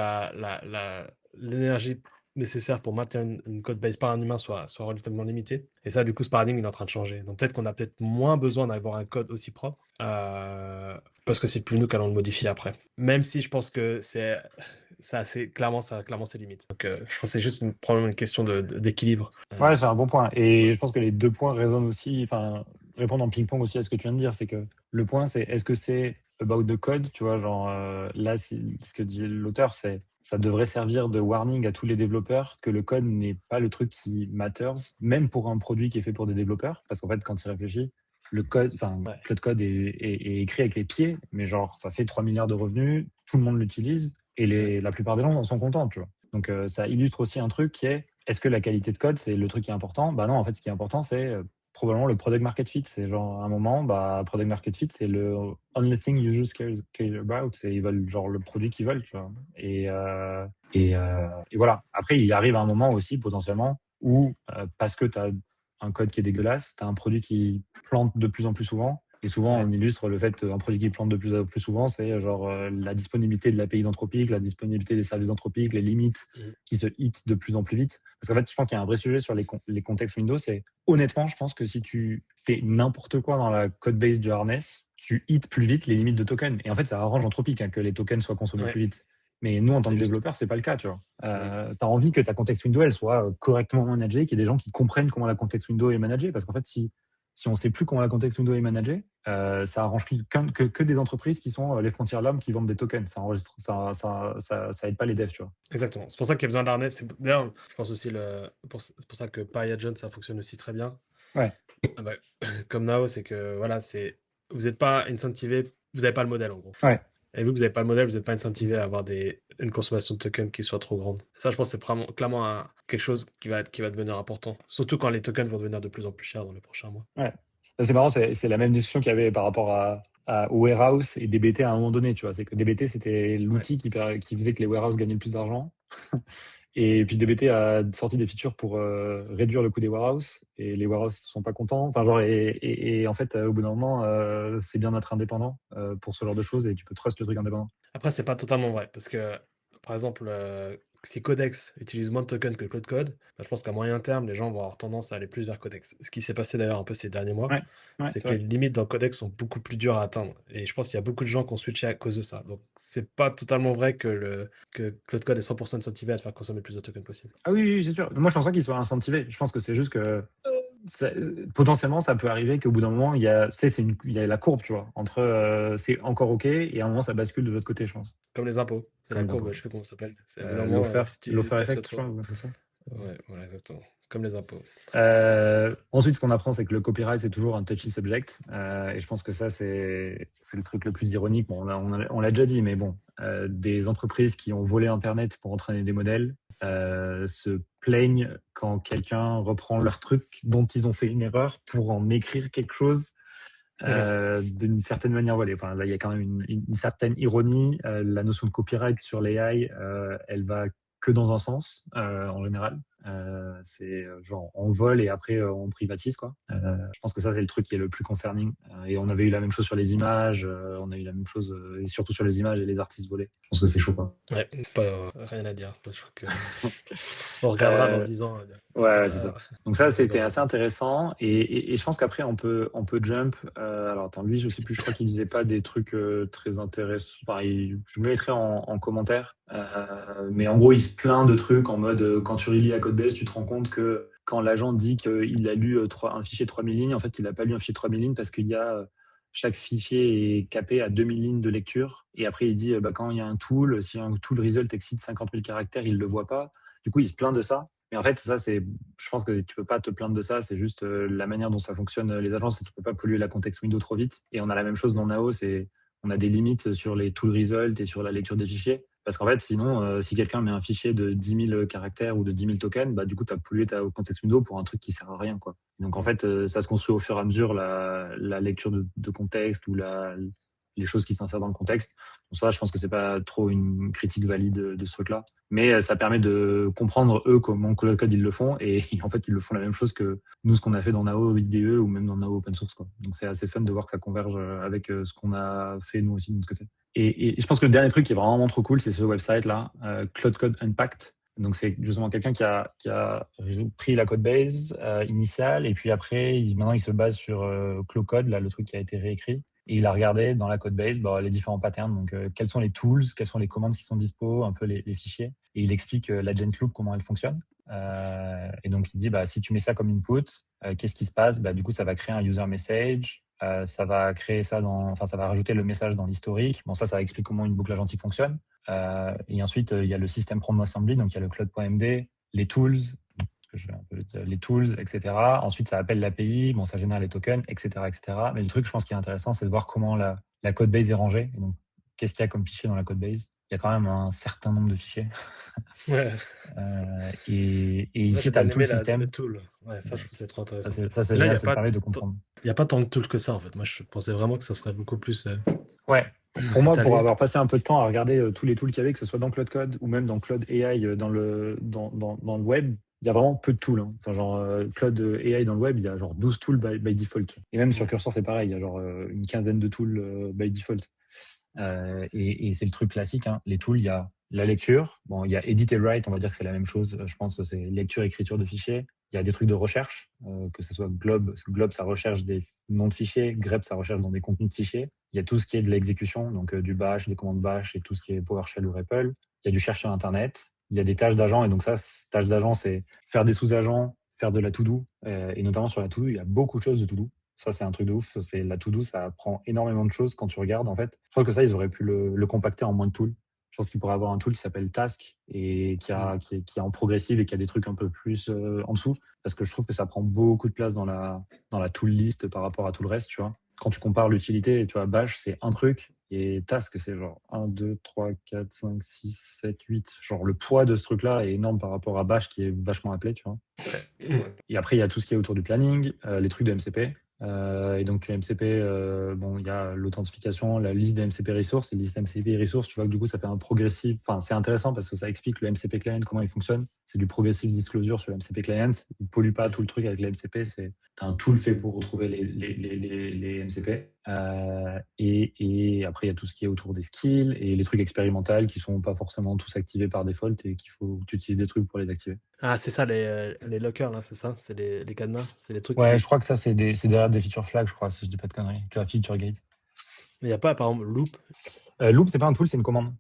l'énergie nécessaire pour maintenir une code base par un humain soit relativement limité. Et ça, du coup, ce paradigme, il est en train de changer. Donc peut-être qu'on a peut-être moins besoin d'avoir un code aussi propre, parce que c'est plus nous qui allons le modifier après. Même si je pense que ça a clairement ses limites. Donc je pense que c'est juste probablement une question d'équilibre. Ouais, c'est un bon point. Et je pense que les deux points résonnent aussi, enfin, répondent en ping-pong aussi à ce que tu viens de dire. C'est que le point, c'est est-ce que c'est about the code, tu vois, genre là, ce que dit l'auteur, c'est ça devrait servir de warning à tous les développeurs que le code n'est pas le truc qui matters, même pour un produit qui est fait pour des développeurs. Parce qu'en fait, quand il réfléchit, le code, enfin, Ouais. le code est écrit avec les pieds, mais genre, ça fait 3 milliards de revenus, tout le monde l'utilise et la plupart des gens en sont contents, tu vois. Donc, ça illustre aussi un truc qui est est-ce que la qualité de code, c'est le truc qui est important? Bah non, en fait, ce qui est important, c'est probablement le product market fit. C'est genre, à un moment, bah, product market fit, c'est le only thing users care about. C'est ils veulent genre le produit qu'ils veulent, tu vois. Et voilà. Après, il arrive un moment aussi, potentiellement, où parce que tu as un code qui est dégueulasse, tu as un produit qui plante de plus en plus souvent. Et souvent, Ouais. on illustre le fait qu'un produit qui plante de plus en plus souvent, c'est genre la disponibilité de l'API anthropique, la disponibilité des services anthropiques, les limites Mhm. qui se hit de plus en plus vite. Parce qu'en fait, je pense qu'il y a un vrai sujet sur les contextes Windows. C'est honnêtement, je pense que si tu fais n'importe quoi dans la code base du harness, tu hits plus vite les limites de tokens. Et en fait, ça arrange Anthropic que les tokens soient consommés Ouais, plus vite. Mais nous, en tant c'est que juste. développeurs, c'est pas le cas, tu vois. Mhm. Tu as envie que ta contexte window elle soit correctement managée, qu'il y ait des gens qui comprennent comment la contexte window est managée. Parce qu'en fait, si on ne sait plus comment la contexte window est managée, ça arrange que des entreprises qui sont les frontières l'homme qui vendent des tokens. Ça aide pas les devs, tu vois. Exactement. C'est pour ça qu'il y a besoin de l'harness. D'ailleurs, je pense aussi c'est pour ça que PyAgent, ça fonctionne aussi très bien. Ouais, Ah bah, comme Nao, c'est que voilà, vous n'êtes pas incentivé, vous n'avez pas le modèle en gros. ouais. Et vu que vous n'avez pas le modèle, vous n'êtes pas incentivé à avoir une consommation de tokens qui soit trop grande. Ça, je pense que c'est clairement quelque chose qui va devenir important. Surtout quand les tokens vont devenir de plus en plus chers dans les prochains mois. Ouais. Ça, c'est marrant, c'est la même discussion qu'il y avait par rapport au warehouse et DBT à un moment donné, tu vois. C'est que DBT, c'était Ouais. l'outil qui faisait que les warehouses gagnaient le plus d'argent. Et puis DBT a sorti des features pour réduire le coût des warehouses et les warehouses sont pas contents. Enfin, genre, et en fait, au bout d'un moment, c'est bien d'être indépendant pour ce genre de choses et tu peux trust le truc indépendant. Après, c'est pas totalement vrai parce que, par exemple, si Codex utilise moins de tokens que Cloud Code, bah, je pense qu'à moyen terme, les gens vont avoir tendance à aller plus vers Codex. Ce qui s'est passé d'ailleurs un peu ces derniers mois, Ouais, ouais, c'est c'est que les vrai. limites dans Codex sont beaucoup plus dures à atteindre. Et je pense qu'il y a beaucoup de gens qui ont switché à cause de ça. Donc, c'est pas totalement vrai que Cloud Code est 100% incentivé à te faire consommer le plus de tokens possible. Ah oui, oui, c'est sûr. Moi, je pense pas qu'ils soient incentivés. Je pense que c'est juste que potentiellement, ça peut arriver qu'au bout d'un moment, il y a, tu sais, il y a la courbe, tu vois, entre c'est encore OK et à un moment, ça bascule de l'autre côté, je pense. Comme les impôts. C'est la Comme les courbe, impôts. je sais plus comment ça s'appelle. C'est au bout d'un moment, si tu L'offer taxes effect, je trop. crois. Ou un truc comme ça. Ouais, voilà, exactement. Comme les impôts. Ensuite, ce qu'on apprend, c'est que le copyright, c'est toujours un touchy subject. Et je pense que ça, c'est le truc le plus ironique. Bon, on l'a déjà dit, mais bon, des entreprises qui ont volé Internet pour entraîner des modèles se plaignent quand quelqu'un reprend leur truc dont ils ont fait une erreur pour en écrire quelque chose d'une certaine manière volée. Enfin, là, il y a quand même une certaine ironie. La notion de copyright sur l'AI, elle va que dans un sens, en général. C'est genre on vole et après on privatise quoi. Je pense que ça c'est le truc qui est le plus concerning. Et on avait eu la même chose sur les images, on a eu la même chose et surtout sur les images et les artistes volés. Je pense que c'est chaud quoi. Ouais, pas, rien à dire. Je crois que on regardera dans Euh, 10 ans. ouais, c'est Euh, ça. Donc on ça c'était rigolera. assez intéressant et je pense qu'après on peut jump. Alors attends lui je sais plus, je crois qu'il disait pas des trucs très intéressants. Enfin, je me mettrai en commentaire. Mais en gros il se plaint de trucs en mode quand tu relis à Codebase tu te rends compte que quand l'agent dit qu'il a lu un fichier de 3000 lignes, en fait, il n'a pas lu un fichier de 3000 lignes parce qu'il y a chaque fichier est capé à 2000 lignes de lecture. Et après, il dit bah, quand il y a un tool, si un tool result exceed 50 000 caractères, il ne le voit pas. Du coup, il se plaint de ça. Mais en fait, ça, je pense que tu peux pas te plaindre de ça. C'est juste la manière dont ça fonctionne les agences. Tu peux pas polluer la contexte Windows trop vite. Et on a la même chose dans Nao. On a des limites sur les tool results et sur la lecture des fichiers. Parce qu'en fait, sinon, si quelqu'un met un fichier de 10 000 caractères ou de 10 000 tokens, bah, du coup, tu as pollué ta contexte window pour un truc qui sert à rien, quoi. Donc, en fait, ça se construit au fur et à mesure, la lecture de contexte ou les choses qui s'insèrent dans le contexte. Donc ça, je pense que c'est pas trop une critique valide de ce truc-là. Mais ça permet de comprendre, eux, comment Cloud Code, ils le font. Et en fait, ils le font la même chose que nous, ce qu'on a fait dans Nao IDE ou même dans Nao Open Source, quoi. Donc, c'est assez fun de voir que ça converge avec ce qu'on a fait, nous aussi, de notre côté. Et je pense que le dernier truc qui est vraiment trop cool, c'est ce website-là, Cloud Code Unpacked. Donc, c'est justement quelqu'un qui a pris la code base initiale et puis après, maintenant, il se base sur Cloud Code, là, le truc qui a été réécrit. Et il a regardé dans la code base les différents patterns. Donc, quels sont les tools, quelles sont les commandes qui sont dispo, un peu les fichiers. Et il explique l'agent loop, comment elle fonctionne. Et donc, il dit, si tu mets ça comme input, qu'est-ce qui se passe? Du coup, ça va créer un user message. Ça va créer ça ça va rajouter le message dans l'historique. Bon, ça explique comment une boucle agentique fonctionne. Et ensuite, il y a le système prompt assembly, donc il y a le cloud.md, les tools, les tools, etc. Ensuite, ça appelle l'API, bon, ça génère les tokens, etc., etc. Mais le truc, je pense, qui est intéressant, c'est de voir comment la code base est rangée. Et donc, qu'est-ce qu'il y a comme fichier dans la code base? Il y a quand même un certain nombre de fichiers. Ouais. Et Moi, ici, j'ai tu as bien le tool aimé system. le tool. Ouais, ça, je trouve que c'est trop intéressant. Ça, c'est Mais là, génial, ça te permet de comprendre. il y a pas tant de tools que ça, en fait. Moi, je pensais vraiment que ça serait beaucoup plus Ouais. Pour moi, pour étalé. avoir passé un peu de temps à regarder tous les tools qu'il y avait, que ce soit dans Cloud Code ou même dans Cloud AI dans le web, il y a vraiment peu de tools. Enfin, genre, Cloud AI dans le web, il y a genre 12 tools by default. Et même sur Cursor, c'est pareil, il y a genre une quinzaine de tools by default. Et c'est le truc classique. Les tools, il y a la lecture. Bon, il y a edit et write, on va dire que c'est la même chose. Je pense que c'est lecture, écriture de fichiers. Il y a des trucs de recherche, que ce soit Glob. Glob, ça recherche des noms de fichiers. grep, ça recherche dans des contenus de fichiers. Il y a tout ce qui est de l'exécution, donc du bash, des commandes bash et tout ce qui est PowerShell ou REPL. Il y a du cherche sur Internet. Il y a des tâches d'agent. Et donc ça, tâches d'agent, c'est faire des sous-agents, faire de la to-do. Et notamment sur la to-do, il y a beaucoup de choses de to-do. Ça, c'est un truc de ouf. C'est la to-do, ça prend énormément de choses quand tu regardes, en fait. Je crois que ça, ils auraient pu le compacter en moins de tools. Je pense qu'il pourrait avoir un tool qui s'appelle Task et qui est en progressive et qui a des trucs un peu plus en dessous. Parce que je trouve que ça prend beaucoup de place dans la tool list par rapport à tout le reste, tu vois. Quand tu compares l'utilité, tu vois, Bash, c'est un truc. Et Task, c'est genre 1, 2, 3, 4, 5, 6, 7, 8. Genre, le poids de ce truc-là est énorme par rapport à Bash qui est vachement appelé, tu vois. Et après, il y a tout ce qui est autour du planning, les trucs de MCP. Et donc, MCP, il y a l'authentification, la liste des MCP resources. Et liste MCP resources, tu vois que du coup, ça fait un progressif. Enfin, c'est intéressant parce que ça explique le MCP client, comment il fonctionne. C'est du progressive disclosure sur le MCP client. Il ne pollue pas tout le truc avec les MCP. C'est un tool fait pour retrouver les MCP. Et après, il y a tout ce qui est autour des skills et les trucs expérimentaux qui sont pas forcément tous activés par default et qu'il faut que tu utilises des trucs pour les activer. Ah, c'est ça, les lockers, là, c'est ça? C'est les cadenas? C'est les trucs Ouais, je crois que ça, c'est derrière des feature flags, je crois, si je dis pas de conneries. Tu as feature gate. Il n'y a pas, par exemple, loop, Loop, c'est pas un tool, c'est une commande.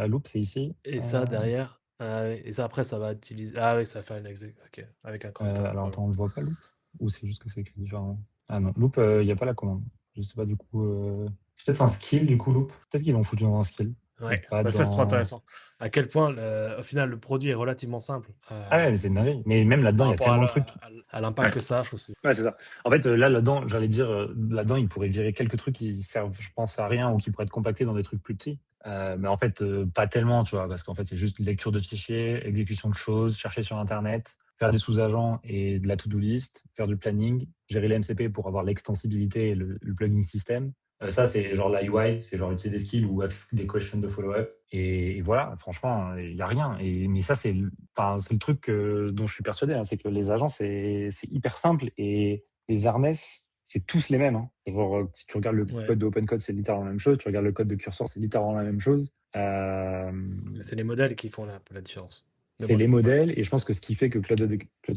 Loop, c'est ici. et ça derrière. Ah, ouais, et ça, après, ça va utiliser. Ah oui, ça va faire une exec. Ok, avec un cranktime. Alors, Voilà. attends, on ne voit pas loop? Ou c'est juste que c'est écrit différemment? Ah non, loop, il n'y a pas la commande. Je sais pas du coup. C'est peut-être un skill du coup, loop. Peut-être qu'ils l'ont foutu dans un skill. Et Ouais, pas bah ça, c'est trop dans. intéressant. À quel point, au final, le produit est relativement simple Ah ouais, mais c'est une dinguerie. Mais même là-dedans, par il y a rapport tellement de trucs. à l'impact que ça a, je trouve. Ouais, c'est ça. En fait, là-dedans, j'allais dire, là-dedans, ils pourraient virer quelques trucs qui servent, je pense, à rien ou qui pourraient être compactés dans des trucs plus petits. Mais en fait, pas tellement, tu vois, parce qu'en fait, c'est juste lecture de fichiers, exécution de choses, chercher sur Internet, faire des sous-agents et de la to-do list, faire du planning, gérer les MCP pour avoir l'extensibilité et le plugging system. Ça, c'est genre la UI, c'est genre utiliser des skills ou des questions de follow-up. Et voilà, franchement, il n'y a rien. Mais ça, c'est le truc dont je suis persuadé, c'est que les agents, c'est hyper simple et les harness, c'est tous les mêmes. Genre, si tu regardes le Ouais. code de OpenCode, c'est littéralement la même chose. Tu regardes le code de Cursor, c'est littéralement la même chose. C'est les modèles qui font la différence. Mais C'est bon, les modèles. Et je pense que ce qui fait que Cloud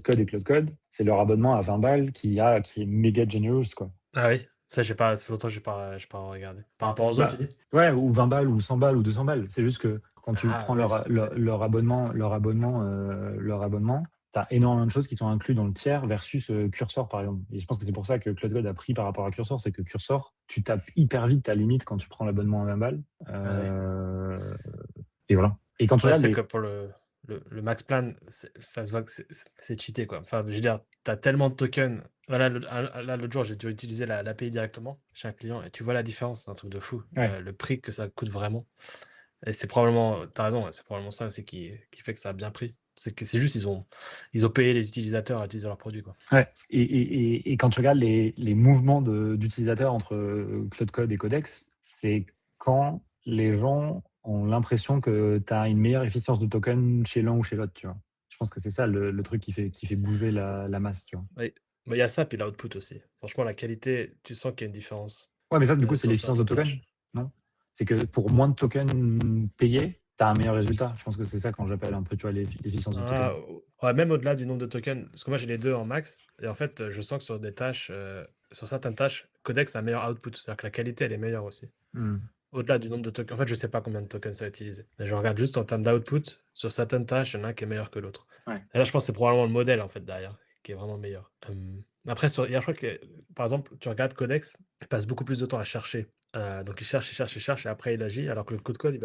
Code est Cloud Code, c'est leur abonnement à 20 balles qui est méga generous, quoi. Ah oui, ça, ça fait longtemps que j'ai pas regardé. Par rapport aux autres, tu dis? Ouais, ou 20 balles, ou 100 balles, ou 200 balles. C'est juste que quand tu Ah prends oui, leur abonnement, tu as énormément de choses qui sont incluses dans le tiers versus Cursor, par exemple. Et je pense que c'est pour ça que Cloud Code a pris par rapport à Cursor, c'est que Cursor, tu tapes hyper vite ta limite quand tu prends l'abonnement à 20 balles. ah ouais. Et voilà. Et quand tu Ouais, regardes c'est les. que pour le max plan, ça se voit que c'est cheaté, quoi. Enfin, je veux dire, t'as tellement de tokens. Voilà, là, l'autre jour, j'ai dû utiliser l'API directement chez un client et tu vois la différence, c'est un truc de fou. Ouais. Le prix que ça coûte vraiment. Et c'est probablement, t'as raison, ouais, c'est probablement ça aussi qui fait que ça a bien pris. C'est que c'est juste, ils ont payé les utilisateurs à utiliser leurs produits, quoi. Ouais. Et quand tu regardes les mouvements d'utilisateurs entre Cloud Code et Codex, c'est quand les gens ont l'impression que tu as une meilleure efficience de token chez l'un ou chez l'autre, tu vois. Je pense que c'est ça le truc qui fait bouger la masse, tu vois. Oui. Mais il y a ça, puis l'output aussi. Franchement, la qualité, tu sens qu'il y a une différence Ouais, mais ça, du coup, c'est sur l'efficience de certaines token, tâches. non? C'est que pour moins de tokens payés, as un meilleur résultat. Je pense que c'est ça quand j'appelle un peu, tu vois, l'efficience du token. Ouais, même au-delà du nombre de tokens, parce que moi j'ai les deux en max, et en fait, je sens que sur des tâches, sur certaines tâches, Codex a un meilleur output, c'est-à-dire que la qualité elle est meilleure aussi. Hmm. Au-delà du nombre de tokens, en fait, je sais pas combien de tokens ça a utilisé, mais je regarde juste en termes d'output, sur certaines tâches, il y en a un qui est meilleur que l'autre. Ouais. Et là, je pense que c'est probablement le modèle en fait derrière qui est vraiment meilleur. Après, hier, je crois que par exemple, tu regardes Codex, il passe beaucoup plus de temps à chercher. Donc il cherche, il cherche, il cherche, et après il agit, alors que le code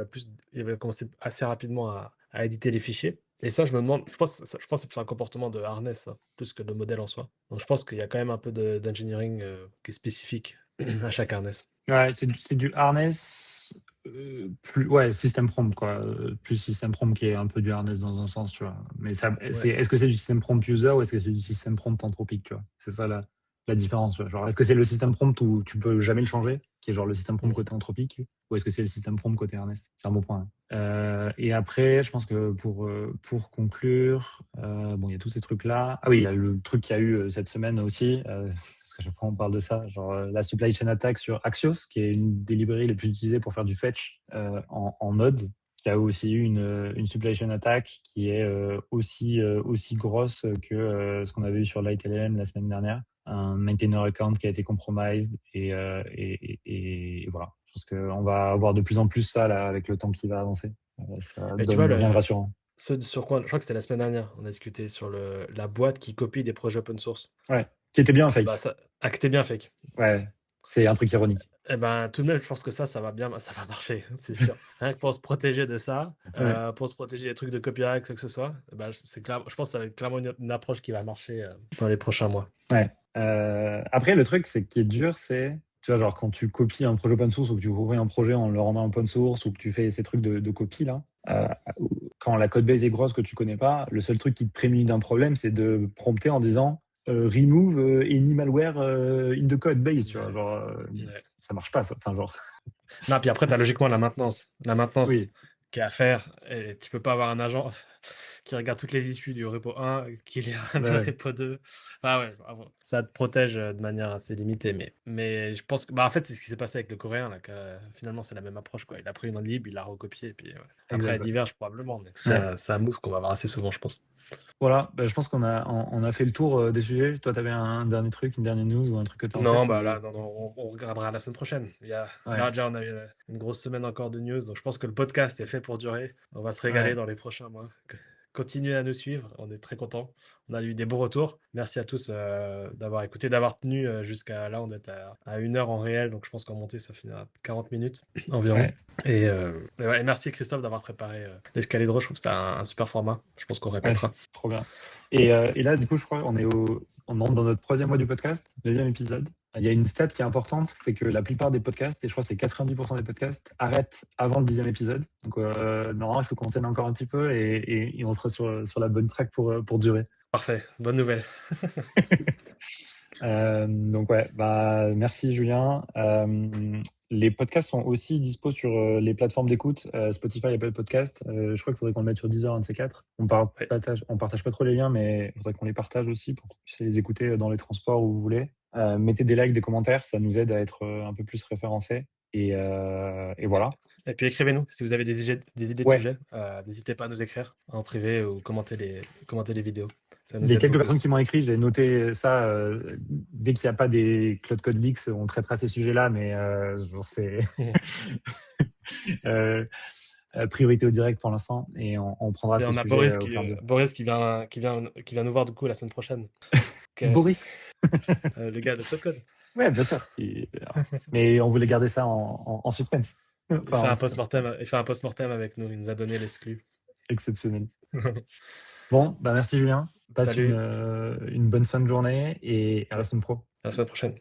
il va commencer assez rapidement à éditer les fichiers. Et ça, je me demande, je pense que c'est plus un comportement de harness, ça, plus que de modèle en soi. Donc je pense qu'il y a quand même un peu d'engineering qui est spécifique à chaque harness. Ouais, c'est du harness, plus, ouais, system prompt, quoi. Plus system prompt qui est un peu du harness dans un sens, tu vois. Mais ça, Ouais. est-ce que c'est du system prompt user ou est-ce que c'est du system prompt anthropique, tu vois? C'est ça la différence, tu vois. Genre, est-ce que c'est le system prompt où tu peux jamais le changer, qui est genre le system prompt Mhm. côté anthropique, ou est-ce que c'est le system prompt côté harness? C'est un bon point, hein. Et après, je pense que pour conclure, bon, il y a tous ces trucs-là. Ah oui, il y a le truc qu'il y a eu cette semaine aussi, parce que chaque fois on parle de ça, genre la supply chain attack sur Axios, qui est une des librairies les plus utilisées pour faire du fetch en Node, qui a aussi eu une supply chain attack qui est aussi grosse que ce qu'on avait eu sur LightLLM la semaine dernière. Un maintainer account qui a été compromised et voilà. Je pense qu'on va avoir de plus en plus ça là avec le temps qui va avancer. Ça Mais tu vois, donne rien de rassurant. ce sur quoi, je crois que c'était la semaine dernière, on a discuté sur la boîte qui copie des projets open source. Ouais, qui était bien Et bah fake. ça, que t'es bien fake. Ouais, c'est un truc ironique. Et ben tout de même, je pense que ça va bien, ça va marcher, c'est sûr. Rien que pour se protéger de ça, Ouais, pour se protéger des trucs de copyright, quoi que ce soit, eh ben, c'est clair, je pense que ça va être clairement une approche qui va marcher dans les prochains mois. ouais. Après, le truc, c'est qui est dur, c'est, tu vois, genre quand tu copies un projet open source ou que tu copies un projet en le rendant open source ou que tu fais ces trucs de copie là, quand la code base est grosse que tu connais pas, le seul truc qui te prémunit d'un problème, c'est de prompter en disant remove any malware in the code base, tu vois, Ouais, genre ouais. ça marche pas, ça. Enfin, genre, Non, puis après, tu as logiquement la maintenance. La maintenance oui, qui est à faire, et tu peux pas avoir un agent qui regarde toutes les issues du repo 1, qui les ouais, ramène au ouais. repo 2. Enfin, ouais, bravo. Ça te protège de manière assez limitée, mais je pense que, bah, en fait, c'est ce qui s'est passé avec le coréen, là, finalement, c'est la même approche, quoi. Il a pris une libre, il l'a recopié, et puis, ouais. Après, elle Exact. diverge probablement, mais Ouais. c'est un move qu'on va voir assez souvent, je pense. Voilà, bah, je pense qu'on a fait le tour des sujets. Toi, tu avais un dernier truc, une dernière news ou un truc que tu as en Non, tête bah ou... là, non, non, on regardera la semaine prochaine. Ouais, Là, déjà, on a eu une grosse semaine encore de news, donc je pense que le podcast est fait pour durer. On va se régaler ouais, dans les prochains mois. Continuez à nous suivre, on est très contents. On a eu des bons retours. Merci à tous d'avoir écouté, d'avoir tenu jusqu'à là. On est à 1 heure en réel, donc je pense qu'en montée, ça finira à 40 minutes environ. ouais, Et merci Christophe d'avoir préparé l'escalade. Je trouve que c'était un super format. Je pense qu'on ouais, répétera. c'est trop bien. Et là, du coup, je crois on entre dans notre troisième mois du podcast, deuxième épisode. Il y a une stat qui est importante, c'est que la plupart des podcasts, et je crois que c'est 90% des podcasts, arrêtent avant le 10e épisode. Donc, normalement, il faut qu'on tienne encore un petit peu et on sera sur la bonne track pour durer. Parfait, bonne nouvelle. Donc ouais, bah merci Julien. Les podcasts sont aussi dispo sur les plateformes d'écoute, Spotify, Apple Podcast. Je crois qu'il faudrait qu'on le mette sur Deezer, un de ces quatre. Ouais, On partage pas trop les liens, mais il faudrait qu'on les partage aussi pour que vous puissiez les écouter dans les transports où vous voulez. Mettez des likes, des commentaires, ça nous aide à être un peu plus référencés. Et Et, voilà. et puis écrivez-nous si vous avez des idées de Ouais, sujets. N'hésitez pas à nous écrire en privé ou commenter les vidéos. Ça il nous y a aide quelques beaucoup personnes aussi. qui m'ont écrit, j'ai noté ça. Dès qu'il n'y a pas des Cloud Code Leaks, on traitera ces sujets-là, mais genre, c'est euh, priorité au direct pour l'instant et on prendra Et ces on a sujets au fur et à mesure. Boris qui vient nous voir du coup la semaine prochaine. Boris? Le gars de Cloud Code. Ouais, bien sûr. Mais on voulait garder ça en suspense. Il Enfin, fait un post-mortem, avec nous. Il nous a donné l'exclu. exceptionnel. Bon, bah merci Julien. Passe Salut, une bonne fin de journée et à la semaine pro. à la semaine prochaine.